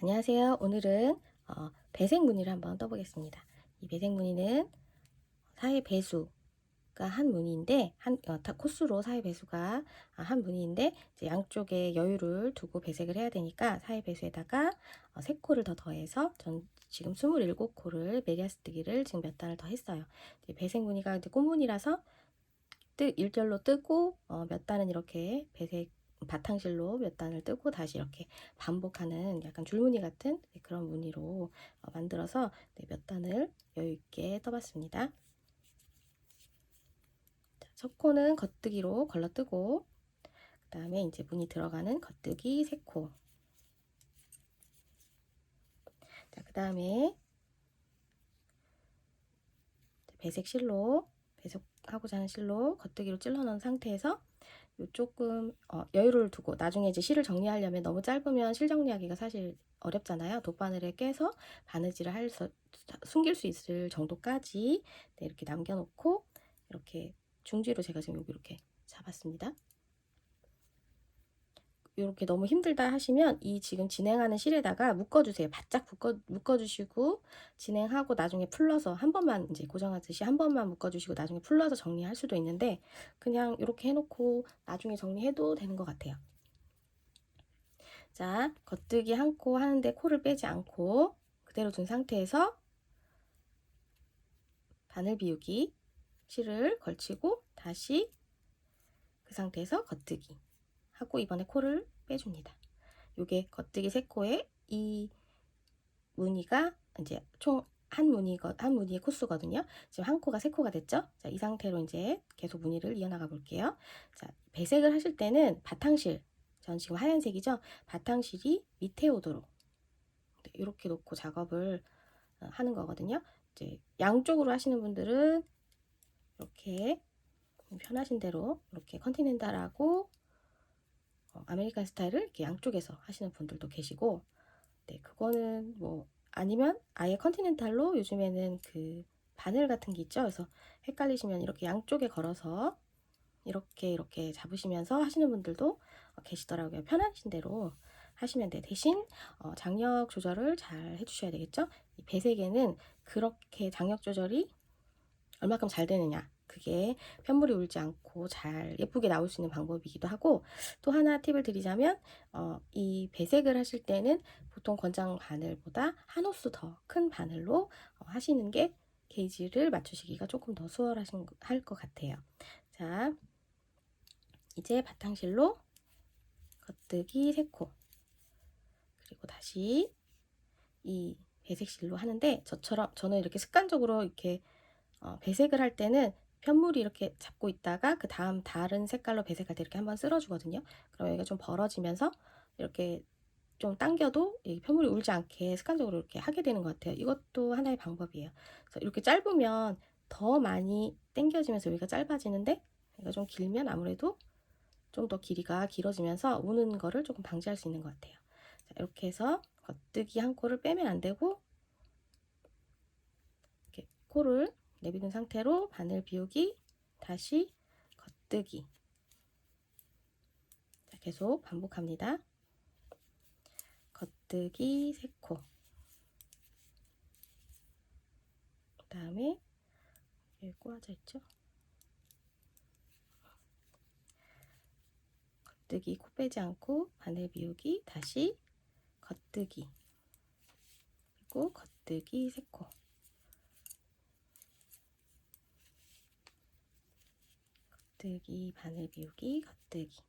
안녕하세요. 오늘은 배색 무늬를 한번 떠보겠습니다. 이 배색 무늬는 사의 배수가 한 무늬인데 코스로 사의 배수가 한 무늬인데 이제 양쪽에 여유를 두고 배색을 해야 되니까 사의 배수에다가 3코를 더 더해서 전 지금 27코를 메리아스뜨기를 지금 몇 단을 더 했어요. 배색 무늬가 이제 꽃무늬라서 일절로 뜨고 몇 단은 이렇게 배색 바탕실로 몇 단을 뜨고 다시 이렇게 반복하는 약간 줄무늬 같은 그런 무늬로 만들어서 몇 단을 여유 있게 떠봤습니다. 첫 코는 겉뜨기로 걸러뜨고 그 다음에 이제 무늬 들어가는 겉뜨기 3코. 그 다음에 배색 실로 배색하고자 하는 실로 겉뜨기로 찔러 넣은 상태에서 조금 여유를 두고 나중에 이제 실을 정리하려면 너무 짧으면 실 정리하기가 사실 어렵잖아요. 돗바늘에 깨서 바느질을 숨길 수 있을 정도까지 이렇게 남겨놓고 이렇게 중지로 제가 지금 여기 이렇게 잡았습니다. 이렇게 너무 힘들다 하시면 이 지금 진행하는 실에다가 묶어주세요. 바짝 묶어주시고 진행하고 나중에 풀러서 한 번만 이제 고정하듯이 한 번만 묶어주시고 나중에 풀러서 정리할 수도 있는데 그냥 이렇게 해놓고 나중에 정리해도 되는 것 같아요. 자, 겉뜨기 한 코 하는데 코를 빼지 않고 그대로 둔 상태에서 바늘 비우기 실을 걸치고 다시 그 상태에서 겉뜨기 하고 이번에 코를 빼줍니다. 요게 겉뜨기 3코에 이 무늬가 이제 총 한 무늬의 코스거든요. 지금 한 코가 3코가 됐죠? 자, 이 상태로 이제 계속 무늬를 이어나가 볼게요. 자, 배색을 하실 때는 바탕실, 전 지금 하얀색이죠? 바탕실이 밑에 오도록 이렇게 놓고 작업을 하는 거거든요. 이제 양쪽으로 하시는 분들은 이렇게 편하신 대로 이렇게 컨티넨탈하고 아메리칸 스타일을 이렇게 양쪽에서 하시는 분들도 계시고, 네, 그거는 뭐 아니면 아예 컨티넨탈로 요즘에는 그 바늘 같은 게 있죠. 그래서 헷갈리시면 이렇게 양쪽에 걸어서 이렇게 잡으시면서 하시는 분들도 계시더라고요. 편하신 대로 하시면 돼. 대신 장력 조절을 잘 해주셔야 되겠죠. 이 배색에는 그렇게 장력 조절이 얼마큼 잘 되느냐, 그게 편물이 울지 않고 잘 예쁘게 나올 수 있는 방법이기도 하고, 또 하나 팁을 드리자면 이 배색을 하실 때는 보통 권장 바늘보다 한 호수 더 큰 바늘로 하시는 게 게이지를 맞추시기가 조금 더 수월하신 할 것 같아요. 자, 이제 바탕실로 겉뜨기 3코 그리고 다시 이 배색실로 하는데 저는 이렇게 습관적으로 이렇게 배색을 할 때는 편물이 이렇게 잡고 있다가 그 다음 다른 색깔로 배색할 때 이렇게 한번 쓸어주거든요. 그럼 여기가 좀 벌어지면서 이렇게 좀 당겨도 이 편물이 울지 않게 습관적으로 이렇게 하게 되는 것 같아요. 이것도 하나의 방법이에요. 그래서 이렇게 짧으면 더 많이 당겨지면서 여기가 짧아지는데 여기가 좀 길면 아무래도 좀 더 길이가 길어지면서 우는 거를 조금 방지할 수 있는 것 같아요. 자, 이렇게 해서 겉뜨기 한 코를 빼면 안 되고 이렇게 코를 내비둔 상태로 바늘 비우기 다시 겉뜨기. 자, 계속 반복합니다. 겉뜨기 3코 그 다음에 여기 꼬아져 있죠? 겉뜨기 코 빼지 않고 바늘 비우기 다시 겉뜨기 그리고 겉뜨기 3코 겉뜨기 바늘 비우기 겉뜨기.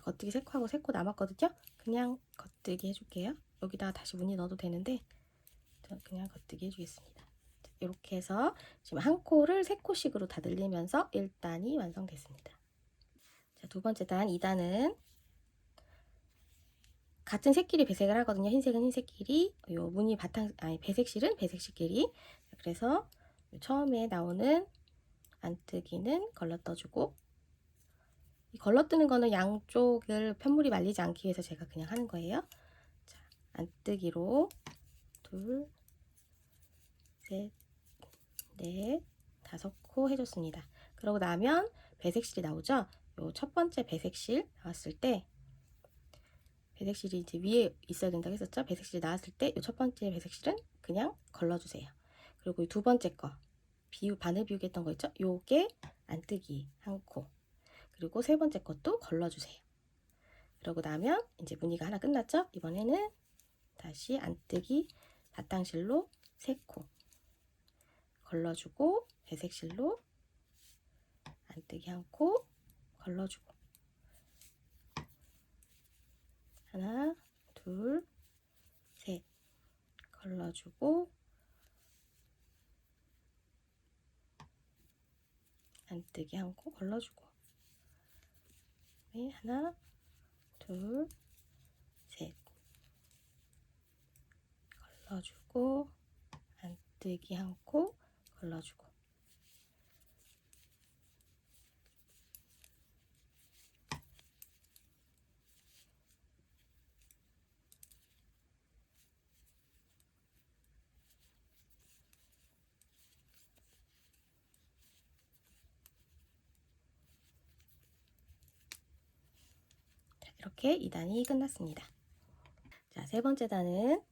겉뜨기 3코하고 3코 남았거든요. 그냥 겉뜨기 해줄게요. 여기다가 다시 무늬 넣어도 되는데 저는 그냥 겉뜨기 해주겠습니다. 이렇게 해서 지금 한 코를 3코씩으로 다 늘리면서 1단이 완성됐습니다. 자, 두 번째 단 2단은 같은 색끼리 배색을 하거든요. 흰색은 흰색끼리, 요 무늬 배색실은 배색실끼리. 그래서 처음에 나오는 안뜨기는 걸러떠주고 이 걸러뜨는 거는 양쪽을 편물이 말리지 않기 위해서 제가 그냥 하는 거예요. 자, 안뜨기로 둘, 셋, 넷, 5코 해줬습니다. 그러고 나면 배색실이 나오죠. 요 첫 번째 배색실 나왔을 때, 배색실이 이제 위에 있어야 된다고 했었죠. 배색실이 나왔을 때 요 첫 번째 배색실은 그냥 걸러주세요. 그리고 이 두 번째 거 바늘 비우기 했던 거 있죠. 요게 안뜨기 한 코. 그리고 세 번째 것도 걸러주세요. 그러고 나면 이제 무늬가 하나 끝났죠. 이번에는 다시 안뜨기 바탕실로 3코 걸러주고, 배색실로 안뜨기 한 코 걸러주고, 하나, 둘, 셋 걸러주고, 안뜨기 한 코 걸러주고, 네, 하나, 둘, 셋 걸러주고, 안뜨기 한 코 걸러주고. 자, 이렇게 2단이 끝났습니다. 자, 세 번째 단은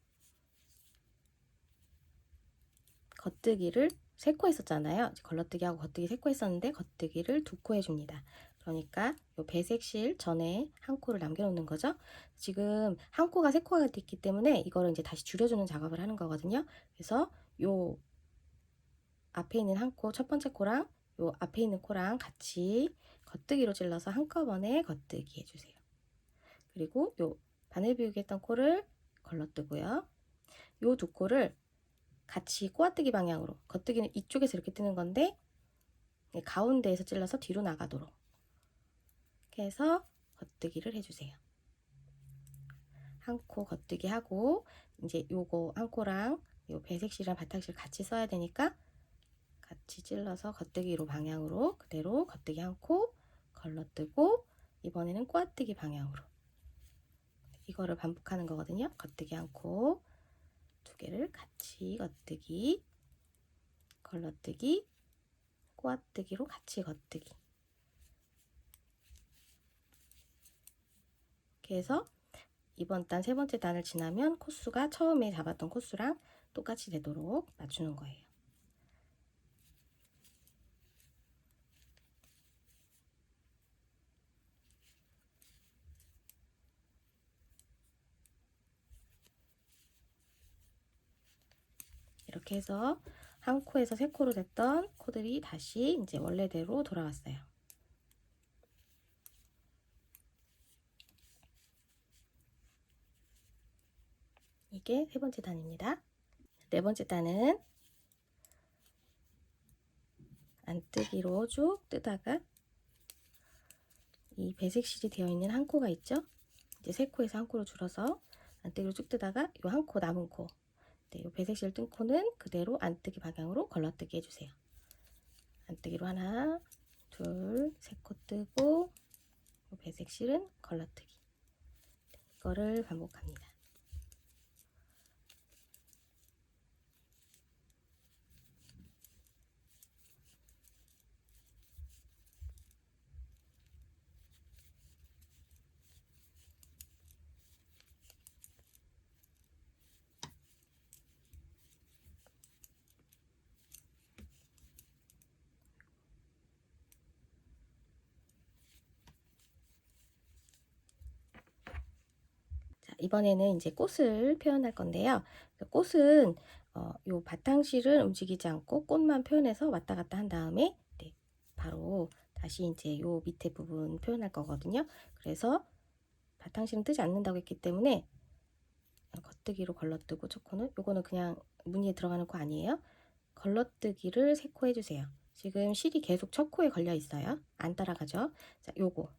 겉뜨기를 3코 했었잖아요. 걸러뜨기하고 겉뜨기 3코 했었는데 겉뜨기를 2코 해줍니다. 그러니까 요 배색실 전에 한 코를 남겨놓는 거죠. 지금 한 코가 3코가 됐기 때문에 이거를 이제 다시 줄여주는 작업을 하는 거거든요. 그래서 요 앞에 있는 한 코, 첫 번째 코랑 요 앞에 있는 코랑 같이 겉뜨기로 찔러서 한꺼번에 겉뜨기 해주세요. 그리고 요 바늘 비우기 했던 코를 걸러뜨고요. 요 두 코를 같이 꼬아뜨기 방향으로, 겉뜨기는 이쪽에서 이렇게 뜨는 건데 가운데에서 찔러서 뒤로 나가도록 이렇게 해서 겉뜨기를 해주세요. 한 코 겉뜨기 하고, 이제 요거 한 코랑 요 배색실이랑 바탕실 같이 써야 되니까 같이 찔러서 겉뜨기로 방향으로 그대로 겉뜨기 한 코 걸러뜨고, 이번에는 꼬아뜨기 방향으로 이거를 반복하는 거거든요. 겉뜨기 한 코, 두 개를 같이 겉뜨기, 걸러뜨기, 꼬아뜨기로 같이 겉뜨기. 이렇게 해서 이번 단 세 번째 단을 지나면 코수가 처음에 잡았던 코수랑 똑같이 되도록 맞추는 거예요. 이렇게 해서 한 코에서 3코로 됐던 코들이 다시 이제 원래대로 돌아왔어요. 이게 세 번째 단입니다. 네 번째 단은 안뜨기로 쭉 뜨다가 이 배색실이 되어 있는 한 코가 있죠. 이제 3코에서 한 코로 줄어서 안뜨기로 쭉 뜨다가 요 한 코 남은 코, 네, 요 배색실 뜬 코는 그대로 안뜨기 방향으로 걸러뜨기 해주세요. 안뜨기로 하나, 둘, 3코 뜨고, 요 배색실은 걸러뜨기. 이거를 반복합니다. 자, 이번에는 이제 꽃을 표현할 건데요. 꽃은 요 바탕실은 움직이지 않고 꽃만 표현해서 왔다 갔다 한 다음에, 네, 바로 다시 이제 요 밑에 부분 표현할 거거든요. 그래서 바탕실은 뜨지 않는다고 했기 때문에 겉뜨기로 걸러뜨고, 첫 코는 요거는 그냥 무늬에 들어가는 코 아니에요. 걸러뜨기를 3코 해주세요. 지금 실이 계속 첫 코에 걸려 있어요. 안 따라가죠. 자, 요거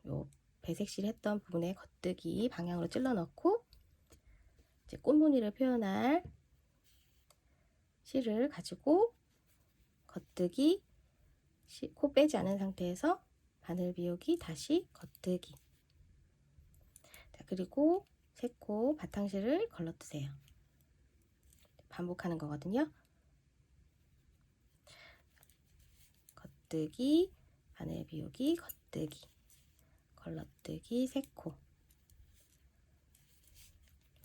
요 배색실 했던 부분에 겉뜨기 방향으로 찔러 넣고, 이제 꽃무늬를 표현할 실을 가지고 겉뜨기 코 빼지 않은 상태에서 바늘 비우기, 다시 겉뜨기. 자, 그리고 세 코 바탕실을 걸러뜨세요. 반복하는 거거든요. 겉뜨기, 바늘 비우기, 겉뜨기, 걸러뜨기, 세 코,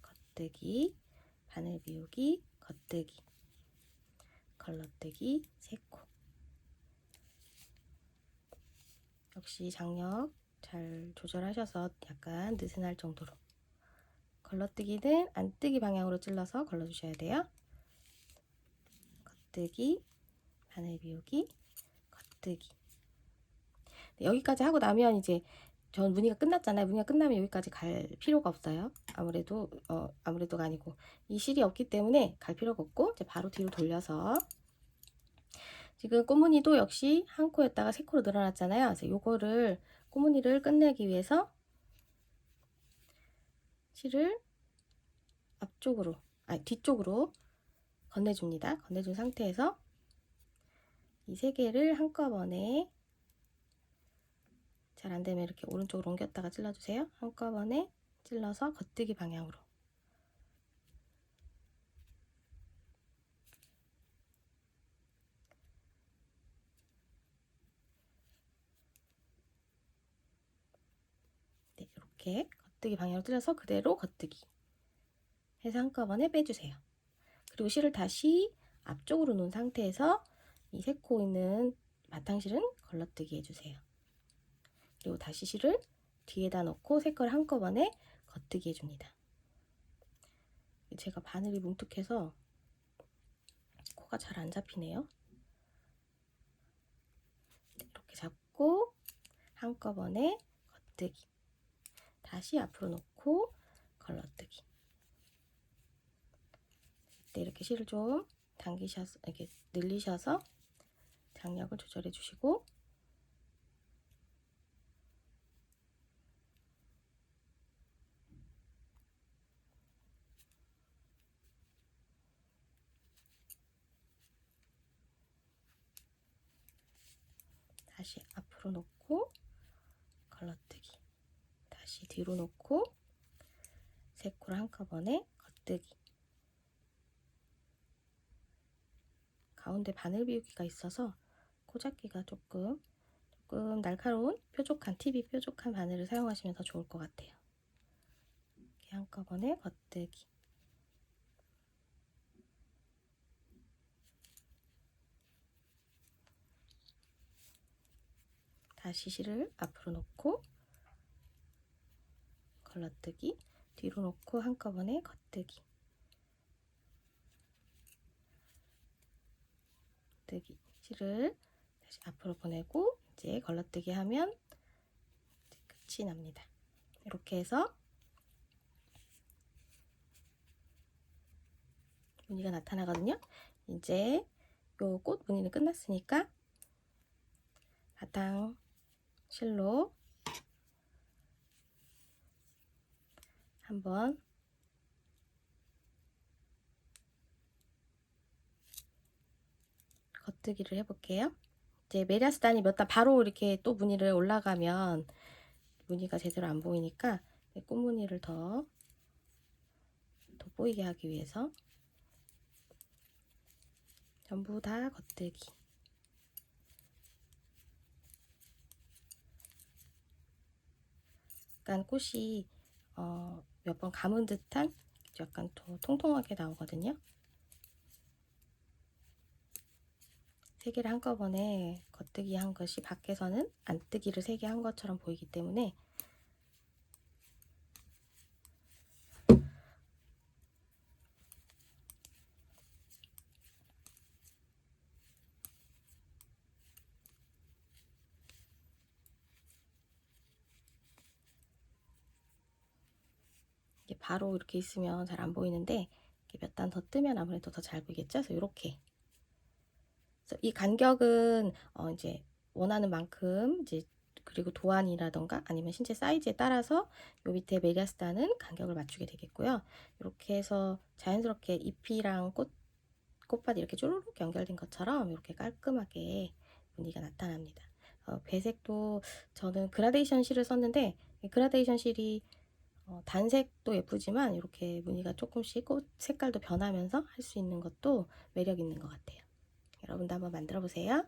겉뜨기, 바늘 비우기, 겉뜨기, 걸러뜨기, 세 코. 역시 장력 잘 조절하셔서 약간 느슨할 정도로. 걸러뜨기는 안뜨기 방향으로 찔러서 걸러주셔야 돼요. 겉뜨기, 바늘 비우기, 겉뜨기. 네, 여기까지 하고 나면 이제 전 무늬가 끝났잖아요. 무늬가 끝나면 여기까지 갈 필요가 없어요. 아무래도가 아니고 이 실이 없기 때문에 갈 필요가 없고 이제 바로 뒤로 돌려서 지금 꽃무늬도 역시 한 코였다가 세 코로 늘어났잖아요. 그래서 요거를 꽃무늬를 끝내기 위해서 실을 뒤쪽으로 건네줍니다. 건네준 상태에서 이 세 개를 한꺼번에 잘 안되면 이렇게 오른쪽으로 옮겼다가 찔러주세요. 한꺼번에 찔러서 겉뜨기 방향으로. 네, 이렇게 겉뜨기 방향으로 찔러서 그대로 겉뜨기 해서 한꺼번에 빼주세요. 그리고 실을 다시 앞쪽으로 놓은 상태에서 이 세 코 있는 바탕실은 걸러뜨기 해주세요. 그리고 다시 실을 뒤에다 놓고 세 코를 한꺼번에 겉뜨기 해줍니다. 제가 바늘이 뭉툭해서 코가 잘 안 잡히네요. 이렇게 잡고 한꺼번에 겉뜨기, 다시 앞으로 놓고 걸러뜨기. 네, 이렇게 실을 좀 당기셔서 이렇게 늘리셔서 장력을 조절해 주시고 다시 앞으로 놓고 걸러뜨기, 다시 뒤로 놓고 세 코를 한꺼번에 겉뜨기. 가운데 바늘 비우기가 있어서 코 잡기가 조금 날카로운 팁이 뾰족한 바늘을 사용하시면 더 좋을 것 같아요. 이렇게 한꺼번에 겉뜨기. 다시 실을 앞으로 놓고 걸러뜨기, 뒤로 놓고 한꺼번에 겉뜨기, 겉뜨기. 실을 다시 앞으로 보내고 이제 걸러뜨기 하면 이제 끝이 납니다. 이렇게 해서 무늬가 나타나거든요. 이제 요 꽃 무늬는 끝났으니까 바탕 실로 한번 겉뜨기를 해볼게요. 이제 메리아스단이 몇 단 바로 이렇게 또 무늬를 올라가면 무늬가 제대로 안 보이니까 꽃무늬를 더 보이게 하기 위해서 전부 다 겉뜨기. 약간 꽃이 몇 번 감은 듯한 약간 더 통통하게 나오거든요. 세 개를 한꺼번에 겉뜨기 한 것이 밖에서는 안뜨기를 세 개 한 것처럼 보이기 때문에 바로 이렇게 있으면 잘 안 보이는데 몇 단 더 뜨면 아무래도 더 잘 보이겠죠? 그래서 이렇게. 그래서 이 간격은 이제 원하는 만큼 이제 그리고 도안이라던가 아니면 신체 사이즈에 따라서 요 밑에 메리아스단은 간격을 맞추게 되겠고요. 이렇게 해서 자연스럽게 잎이랑 꽃밭이 이렇게 쪼르륵 연결된 것처럼 이렇게 깔끔하게 무늬가 나타납니다. 배색도 저는 그라데이션 실을 썼는데 그라데이션 실이 단색도 예쁘지만 이렇게 무늬가 조금씩 꽃 색깔도 변하면서 할 수 있는 것도 매력 있는 것 같아요. 여러분도 한번 만들어 보세요.